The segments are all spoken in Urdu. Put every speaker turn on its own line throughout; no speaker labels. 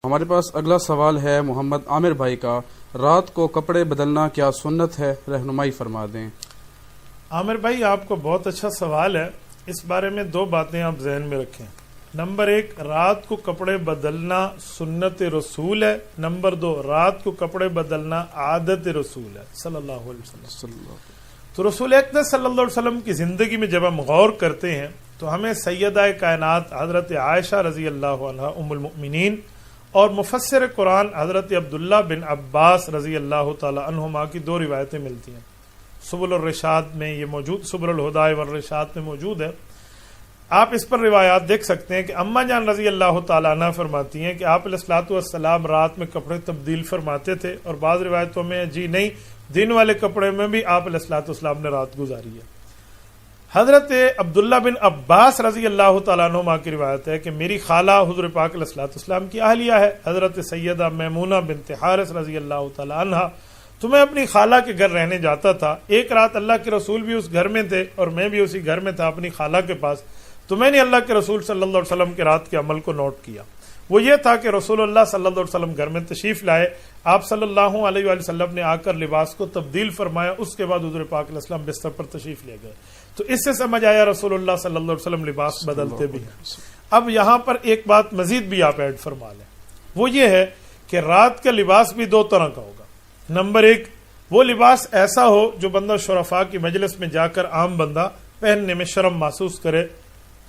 ہمارے پاس اگلا سوال ہے محمد عامر بھائی کا، رات کو کپڑے بدلنا کیا سنت ہے؟ رہنمائی فرما دیں۔
عامر بھائی، آپ کو بہت اچھا سوال ہے۔ اس بارے میں دو باتیں آپ ذہن میں رکھیں۔ نمبر ایک، رات کو کپڑے بدلنا سنت رسول ہے۔ نمبر دو، رات کو کپڑے بدلنا عادت رسول ہے صلی اللہ علیہ وسلم۔ تو رسول اکرم صلی اللہ علیہ وسلم کی زندگی میں جب ہم غور کرتے ہیں تو ہمیں سیدہ کائنات حضرت عائشہ رضی اللہ عنہا ام المؤمنین اور مفسر قرآن حضرت عبداللہ بن عباس رضی اللہ تعالی عنہما کی دو روایتیں ملتی ہیں۔ سبل الرشاد میں یہ موجود، سبل الہدى والرشاد میں موجود ہے۔ آپ اس پر روایات دیکھ سکتے ہیں کہ اماں جان رضی اللہ تعالیٰ عنہ فرماتی ہیں کہ آپ علیہ الصلوۃ والسلام رات میں کپڑے تبدیل فرماتے تھے، اور بعض روایتوں میں جی نہیں، دن والے کپڑے میں بھی آپ علیہ الصلوۃ والسلام نے رات گزاری ہے۔ حضرت عبداللہ بن عباس رضی اللہ تعالیٰ عنہما کی روایت ہے کہ میری خالہ حضور پاک علیہ الصلوۃ والسلام کی اہلیہ ہے حضرت سیدہ میمونہ بنت حارث رضی اللہ تعالیٰ عنہ۔ تو میں اپنی خالہ کے گھر رہنے جاتا تھا۔ ایک رات اللہ کے رسول بھی اس گھر میں تھے اور میں بھی اسی گھر میں تھا اپنی خالہ کے پاس۔ تو میں نے اللہ کے رسول صلی اللہ علیہ وسلم کے رات کے عمل کو نوٹ کیا۔ وہ یہ تھا کہ رسول اللہ صلی اللہ علیہ وسلم گھر میں تشریف لائے، آپ صلی اللہ علیہ وآلہ وسلم نے آ کر لباس کو تبدیل فرمایا، اس کے بعد حضور پاک علیہ السلام بستر پر تشریف لے گئے۔ تو اس سے سمجھ آیا رسول اللہ صلی اللہ علیہ وسلم لباس بدلتے بھی ہیں۔ اب یہاں پر ایک بات مزید بھی آپ ایڈ فرما لیں، وہ یہ ہے کہ رات کا لباس بھی دو طرح کا ہوگا۔ نمبر ایک، وہ لباس ایسا ہو جو بندہ شرفاء کی مجلس میں جا کر عام بندہ پہننے میں شرم محسوس کرے،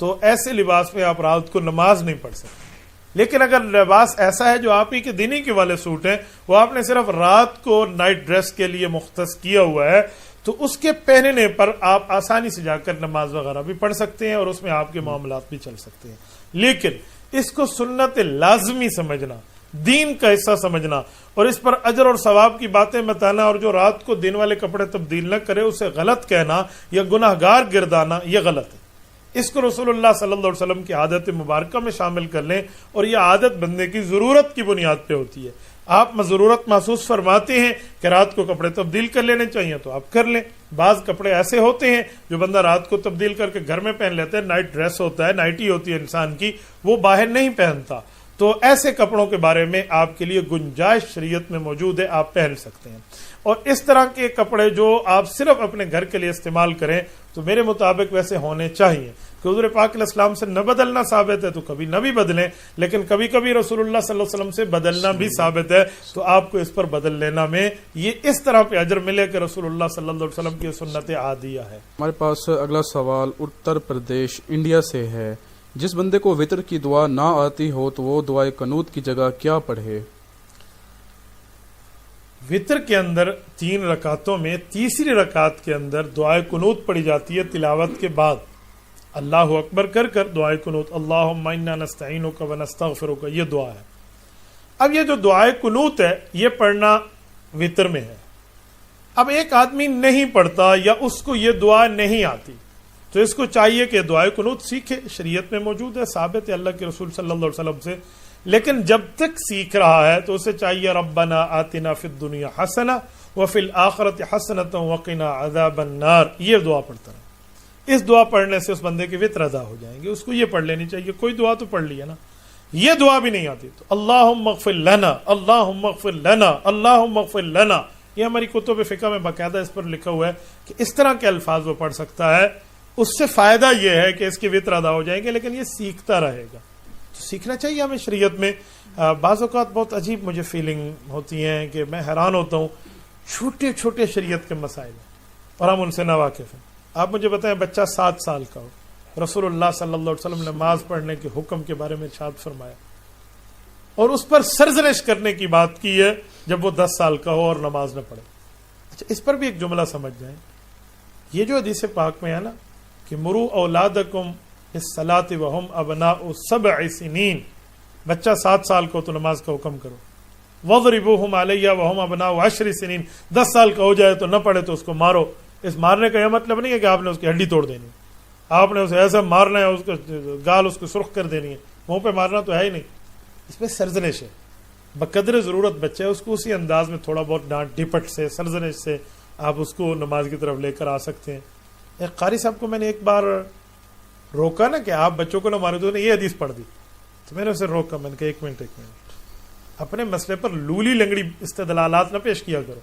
تو ایسے لباس میں آپ رات کو نماز نہیں پڑھ سکتے۔ لیکن اگر لباس ایسا ہے جو آپ ہی کے دینی کے والے سوٹ ہیں، وہ آپ نے صرف رات کو نائٹ ڈریس کے لیے مختص کیا ہوا ہے، تو اس کے پہننے پر آپ آسانی سے جا کر نماز وغیرہ بھی پڑھ سکتے ہیں اور اس میں آپ کے معاملات بھی چل سکتے ہیں۔ لیکن اس کو سنت لازمی سمجھنا، دین کا حصہ سمجھنا اور اس پر اجر اور ثواب کی باتیں بتانا، اور جو رات کو دن والے کپڑے تبدیل نہ کرے اسے غلط کہنا یا گناہ گار گردانا، یہ غلط ہے۔ اس کو رسول اللہ صلی اللہ علیہ وسلم کی عادت مبارکہ میں شامل کر لیں، اور یہ عادت بندے کی ضرورت کی بنیاد پہ ہوتی ہے۔ آپ ضرورت محسوس فرماتے ہیں کہ رات کو کپڑے تبدیل کر لینے چاہیے تو آپ کر لیں۔ بعض کپڑے ایسے ہوتے ہیں جو بندہ رات کو تبدیل کر کے گھر میں پہن لیتا ہے، نائٹ ڈریس ہوتا ہے، نائٹی ہوتی ہے انسان کی، وہ باہر نہیں پہنتا، تو ایسے کپڑوں کے بارے میں آپ کے لیے گنجائش شریعت میں موجود ہے، آپ پہن سکتے ہیں۔ اور اس طرح کے کپڑے جو آپ صرف اپنے گھر کے لیے استعمال کریں تو میرے مطابق ویسے ہونے چاہیے، کہ حضور پاک علیہ السلام سے نہ بدلنا ثابت ہے تو کبھی نہ بھی بدلیں، لیکن کبھی کبھی رسول اللہ صلی اللہ علیہ وسلم سے بدلنا بھی ثابت ہے، تو آپ کو اس پر بدل لینا میں یہ اس طرح پہ اجر ملے کہ رسول اللہ صلی اللہ علیہ وسلم کی سنت عادیہ ہے۔
ہمارے پاس اگلا سوال اتر پردیش انڈیا سے ہے، جس بندے کو وتر کی دعا نہ آتی ہو تو وہ دعائے قنوت کی جگہ کیا پڑھے؟
وتر کے اندر 3 رکعتوں میں تیسری رکعت کے اندر دعائے قنوت پڑھی جاتی ہے تلاوت کے بعد۔ اللہ اکبر کر کر دعائے قنوت، اللہم انا نستعینک ونستغفرک، یہ دعا ہے۔ اب یہ جو دعائے قنوت ہے یہ پڑھنا وتر میں ہے۔ اب ایک آدمی نہیں پڑھتا یا اس کو یہ دعا نہیں آتی تو اس کو چاہیے کہ دعائے قنوت سیکھے، شریعت میں موجود ہے، ثابت ہے اللہ کے رسول صلی اللہ علیہ وسلم سے۔ لیکن جب تک سیکھ رہا ہے تو اسے چاہیے ربنا آتنا فی الدنیا حسنہ وفی الآخرۃ حسنۃ وقنا عذاب النار، یہ دعا پڑھتا ہے۔ اس دعا پڑھنے سے اس بندے کے وتر ادا ہو جائیں گے۔ اس کو یہ پڑھ لینی چاہیے، کوئی دعا تو پڑھ لی ہے نا، یہ دعا بھی نہیں آتی تو اللہم اغفر لنا، اللہم اغفر لنا، اللہم اغفر لنا، یہ ہماری کتب فقہ میں باقاعدہ اس پر لکھا ہوا ہے کہ اس طرح کے الفاظ وہ پڑھ سکتا ہے۔ اس سے فائدہ یہ ہے کہ اس کے وتر ادا ہو جائیں گے، لیکن یہ سیکھتا رہے گا، تو سیکھنا چاہیے ہمیں شریعت میں۔ بعض اوقات بہت عجیب مجھے فیلنگ ہوتی ہیں کہ میں حیران ہوتا ہوں، چھوٹے چھوٹے شریعت کے مسائل ہیں اور ہم ان سے ناواقف ہیں۔ آپ مجھے بتائیں، بچہ 7 سال کا ہو، رسول اللہ صلی اللہ علیہ وسلم نے نماز پڑھنے کے حکم کے بارے میں ارشاد فرمایا اور اس پر سرزنش کرنے کی بات کی ہے جب وہ 10 سال کا ہو اور نماز نہ پڑھے۔ اچھا، اس پر بھی ایک جملہ سمجھ جائیں، یہ جو حدیث پاک میں ہے نا کہ مرو اولادکم بالصلاۃ وہم ابناء 7 سنین، بچہ 7 سال کو تو نماز کا حکم کرو، وضربوہم علیہ وہم ابناء 10 سنین، 10 سال کا ہو جائے تو نہ پڑھے تو اس کو مارو۔ اس مارنے کا یہ مطلب نہیں ہے کہ آپ نے اس کی ہڈی توڑ دینی، آپ نے اسے ایسا مارنا ہے، اس کا گال اس کو سرخ کر دینی ہے، منہ پہ مارنا تو ہے ہی نہیں، اس میں سرزنش ہے۔ بقدر ضرورت بچہ ہے، اس کو اسی انداز میں تھوڑا بہت ڈانٹ ڈپٹ سے، سرزنش سے آپ اس کو نماز کی طرف لے کر آ سکتے ہیں۔ ایک قاری صاحب کو میں نے ایک بار روکا نا کہ آپ بچوں کو نہ مارے، تو نے یہ حدیث پڑھ دی، تو میں نے اسے روکا، میں نے کہا ایک منٹ، اپنے مسئلے پر لولی لنگڑی استدلالات نہ پیش کیا کرو،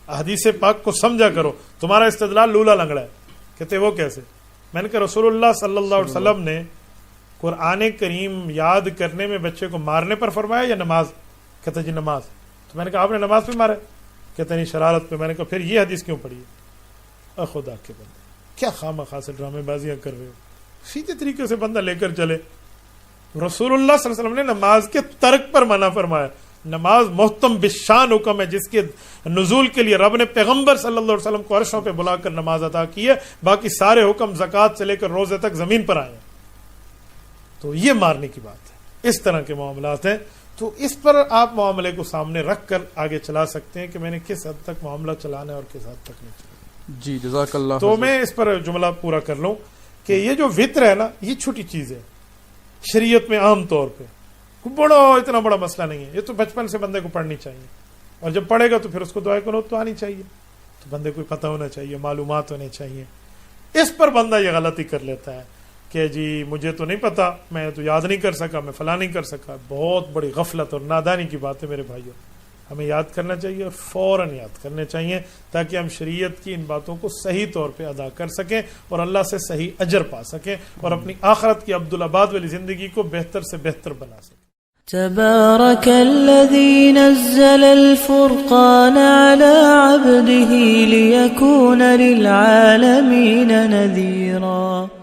حدیث پاک کو سمجھا کرو. تمہارا استدلال لولا لنگڑا ہے. کہتے وہ کیسے؟ میں نے کہا رسول اللہ صلی اللہ علیہ وسلم نے قرآن کریم یاد کرنے میں بچے کو مارنے پر فرمایا یا نماز؟ کہتا جی نماز. تو میں نے کہا آپ نے نماز پہ مارا؟ کہتا نہیں شرارت پہ. میں نے کہا پھر یہ حدیث کیوں پڑھی ہے؟ خدا کے بندے کیا خواہ خواہ سے ڈرامے بازیاں کر رہے ہو. سیدھے طریقے سے بندہ لے کر چلے. رسول اللہ صلی اللہ علیہ وسلم نے نماز کے ترک پر منع فرمایا. نماز محتم بشان حکم ہے جس کے نزول کے لیے رب نے پیغمبر صلی اللہ علیہ وسلم کو عرشوں پہ بلا کر نماز عطا کی ہے. باقی سارے حکم زکوٰۃ سے لے کر روزے تک زمین پر آئے ہیں. تو یہ مارنے کی بات ہے. اس طرح کے معاملات ہیں. تو اس پر آپ معاملے کو سامنے رکھ کر آگے چلا سکتے ہیں کہ میں نے کس حد تک معاملہ چلانا ہے اور کس حد تک نہیں چلانا.
جی جزاک اللہ.
تو میں اس پر جملہ پورا کر لوں کہ یہ جو وطر ہے نا یہ چھوٹی چیز ہے شریعت میں. عام طور پہ بڑا اتنا بڑا مسئلہ نہیں ہے. یہ تو بچپن سے بندے کو پڑھنی چاہیے اور جب پڑھے گا تو پھر اس کو دعائے قنوت تو آنی چاہیے. تو بندے کو پتہ ہونا چاہیے، معلومات ہونے چاہیے. اس پر بندہ یہ غلطی کر لیتا ہے کہ جی مجھے تو نہیں پتا، میں تو یاد نہیں کر سکا، میں فلاں نہیں کر سکا. بہت بڑی غفلت اور نادانی کی بات ہے میرے بھائیوں. ہمیں یاد کرنا چاہیے اور فوراً یاد کرنے چاہیے تاکہ ہم شریعت کی ان باتوں کو صحیح طور پہ ادا کر سکیں اور اللہ سے صحیح اجر پا سکیں اور اپنی آخرت کی عبدالآباد والی زندگی کو بہتر سے بہتر بنا سکیں.
تبارك الذي نزل الفرقان على عبده ليكون للعالمين نذيرا.